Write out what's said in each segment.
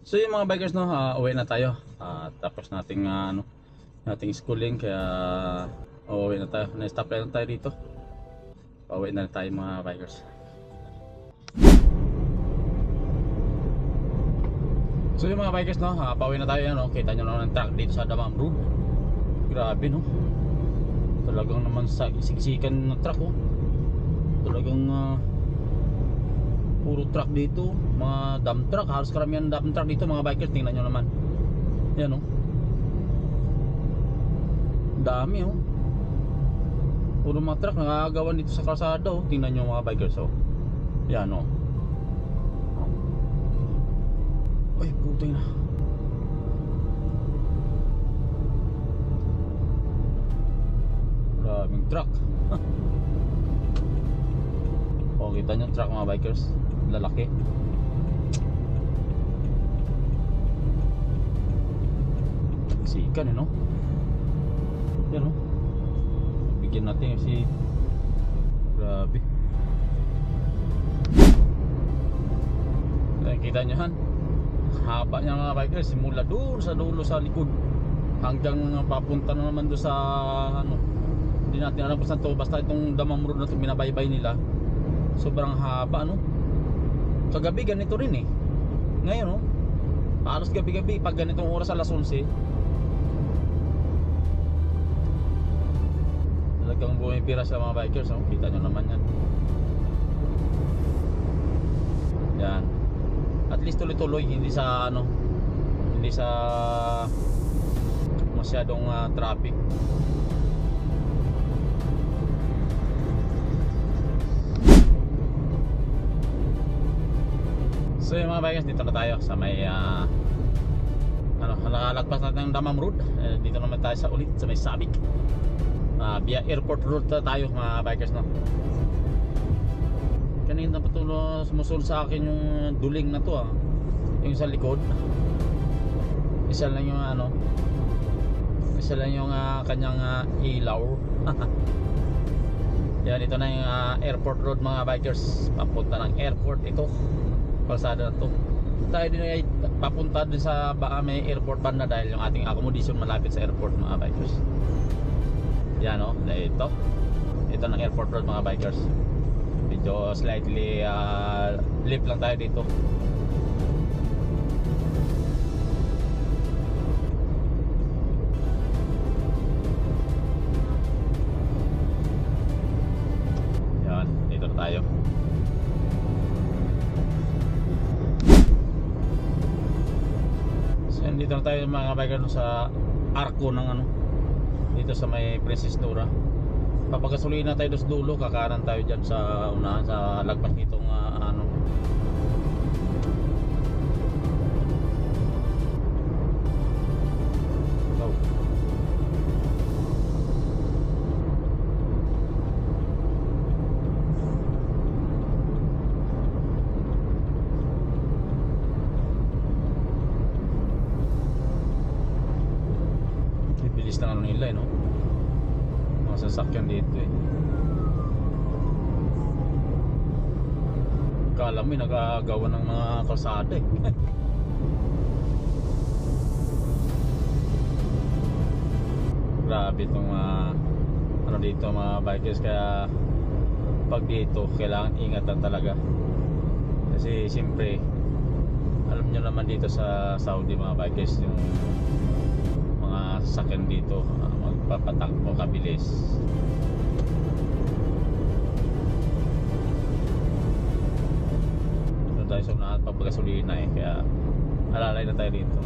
So yung mga bikers no, uwi na tayo. Tapos nating nating schooling kaya uwi na tayo. Na-stop lang tayo dito. Pauwi na tayo mga bikers. So yung mga bikers no, pauwi na tayo no. Kita nyo naman ang truck dito sa Damam Road. Grabe no. Talagang naman sa siksikan ng truck oh. Talagang puro truck dito, mga dump truck, halos karamihan dump truck dito mga bikers, tingnan nyo naman. Yan oh. Dami oh. Puro mga truck nakagawan dito sa kalsada oh. Tingnan nyo mga bikers oh. Yan oh. Ay putay na. Maraming truck. Oh, kita nyo truck mga bikers, lalaki. Sikan no. Yan no. Bigyan natin si grabe. Kita nyo han. Haba niya mga bikers, simula doon sa dulo sa likod hanggang papunta na naman doon sa ano. Hindi natin alam kung saan to, basta itong Damam Road na ito binabaybay nila. Sobrang haba no. Kagabi ganito rin eh. Ngayon no, halos gabi-gabi pag ganitong oras alas 11 talagang bumipira sa mga bikers no? Kita nyo naman yan. Yan. At least tuloy-tuloy, hindi sa ano, hindi sa masyadong traffic. So yung mga bikers, dito na tayo sa may nakalagpas natin ng Damam Road. Dito naman tayo sa ulit sa may Sabik. Via airport road na tayo mga bikers no. Kanina pa sumusunod sa akin yung duling na to yung sa likod. Isa lang yung isa lang yung kanyang ilaw. Yan, ito na yung airport road mga bikers. Papunta ng airport ito. Kalsada na to. Tayo din ay papunta din sa may airport banda dahil yung ating accommodation malapit sa airport mga bikers. Yan o, ito ng airport road mga bikers. Medyo slightly lip lang tayo dito. Yan, dito na tayo. So dito na tayo mga bikers sa arko ng dito sa may Princess Nora. Papagasuliin na tayo sa dulo, kakanan tayo dyan sa unahan sa lagpas nitong bilis ng nila no. Mga sasakyan dito eh. Kala mo nagagawa ng mga kalsada eh. Grabe itong dito mga bikers, kaya pag dito kailangan ingatan talaga. Kasi siyempre alam nyo naman dito sa Saudi mga bikers, yung mga sasakyan dito magpapatakbo kabilis. Doon tayo sa unahan pagpagasolina eh, kaya alalay na tayo dito.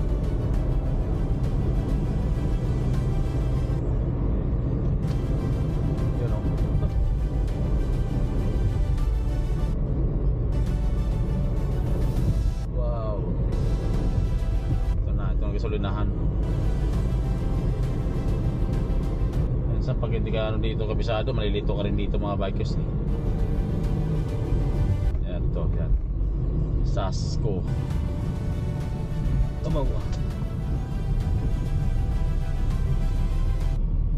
Yun o. Wow, ito na, ito ang gasolinahan. Pag hindi ka dito kabisado, malilito ka rin dito mga bikers eh. Yan to, yan Sasco Tamawa.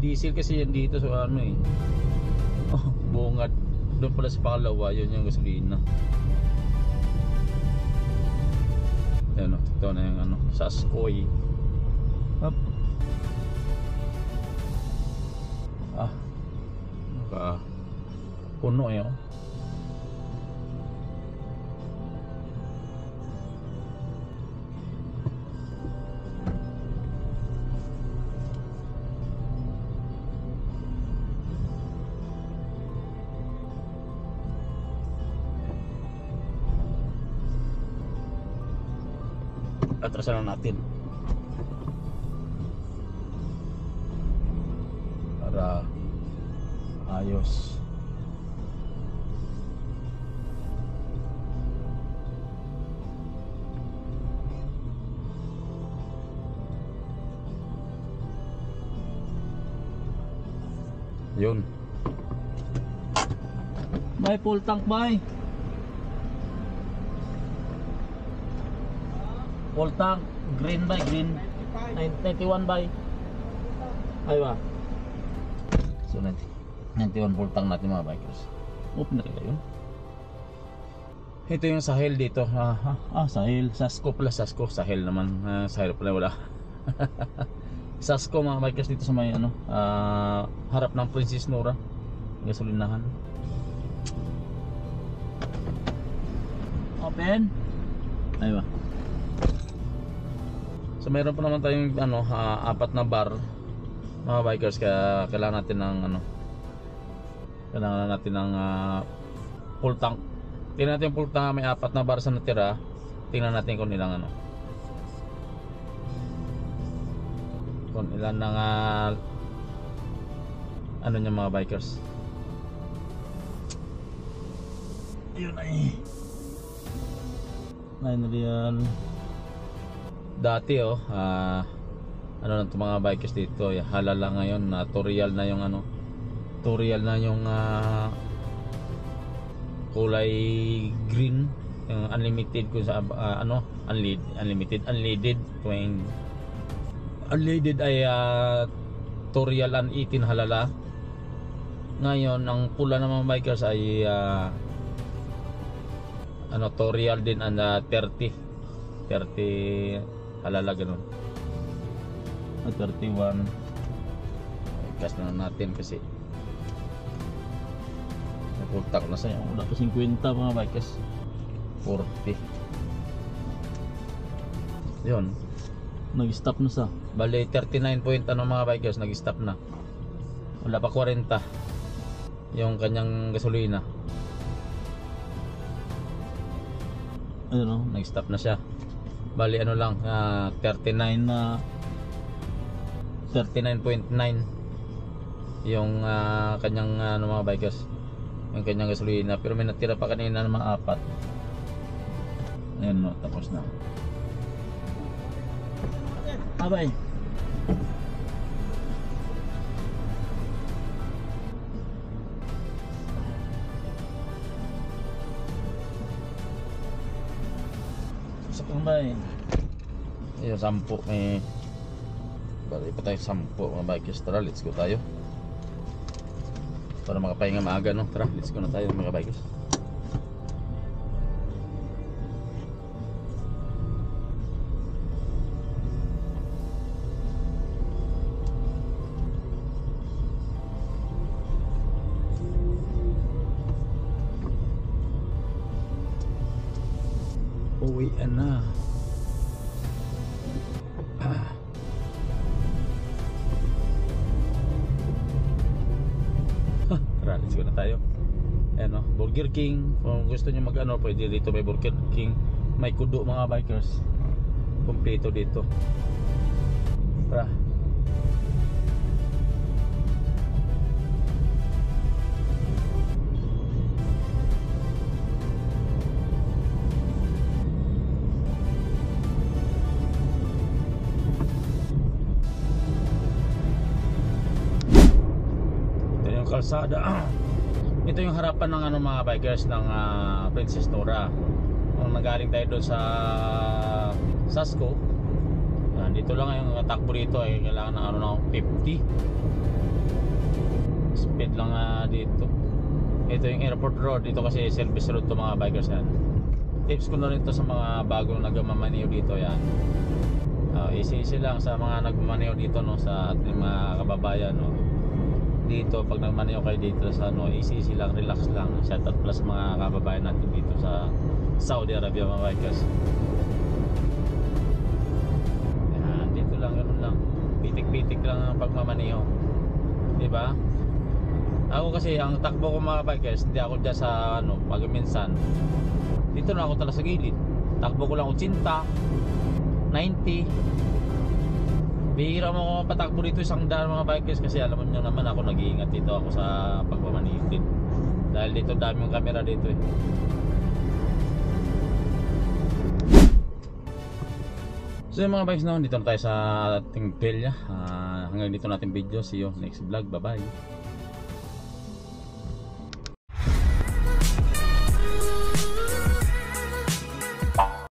Diesel kasi yan dito so eh. Oh, bungad. Doon pala sa pangalawa, yun yung gasolina. Yan o. ito na yung ano, Saskoy. Up. Naka puno yun. Atrasan lang natin para ayos. Yun. May full tank bay. Full tank, green by green. 91 by. Aywa. So 91 full tank natin mga bikers. Open na kaya yun. Ito yung Sahel dito. Sahel. Sasko pala, Sasko. Sahel naman. Sahel pala wala. Sasko mga bikers dito sa may ano, harap ng Princess Nora gasolinahan. Open. Aywa. So mayroon pa naman tayong ano, 4 na bar mga bikers, kaya kailangan natin ng ano, kailangan natin ng full tank. Tingnan natin yung full tank, may 4 na bar sa natira. Tingnan natin kung ilang ano, kung ilan ng ano niya mga bikers. Ayun ay na yan. Dati ano lang itong mga bikers dito, halala ngayon, tutorial na yung ano, tutorial na yung kulay green, yung unlimited kung sa ano, unlimited, unleaded ay tutorial an 18 halala. Ngayon ang pula ng mga bikers ay ano, tutorial din ang 30 halala ganun. 31 gas na natin kasi napuntak na sa'yo. Wala pa 50 mga bikers, 40 yun, nag-stop na sa bali 39 point ano mga bikers, nag-stop na. Wala pa 40 yung kanyang gasolina. Ayun o, nag-stop na siya. Bali ano lang, 39.9 yung kanyang ano mga bikers, yung kanyang gasolina. Pero may natira pa kanina ng mga 4. Ayun no, tapos na. Abay. Sakang bay. Ayun, 10 may bali pa tayo 10 mga bikers. Tara, let's go tayo para makapahinga maaga no. Tara, let's go na tayo mga bikers. Uwian na. Tara, let's go na tayo. Ayan o, Burger King. Kung gusto nyo mag ano, pwede dito may Burger King. May kudo mga bikers, kompleto dito. Tara. Kalsada. Ito yung harapan ng ano mga bikers ng Princess Nora. Kung nagaling tayo doon sa Sasko, dito lang yung takbo dito ay kailangan ng ano na 50 speed lang dito. Ito yung airport road dito kasi service road to mga bikers yan. tips ko na rin to sa mga bagong nagmamaneho dito. Yan, easy lang sa mga nagmamaneho dito, no, sa ating mga kababayan, no. Dito pag nagmaneho kayo dito sa ano, easy lang, relax lang. Shout out pala sa mga kababayan natin dito sa Saudi Arabia, mga bikers. Yan, dito lang, ganun lang, pitik-pitik lang ang pagmamaneho, di ba? Ako kasi ang takbo ko, mga bikers, hindi ako dyan sa ano, pag minsan dito na ako tala sa gilid, takbo ko lang 80, 90. Bihira mo ako patakbo dito 100, mga bikers, kasi alam mo nyo naman ako, nag-iingat dito ako sa pagmamaneho din, dahil dito daming camera dito eh. So yung mga bikers naman, dito na tayo sa ating pilya. Hanggang dito natin video. See you next vlog. Bye bye.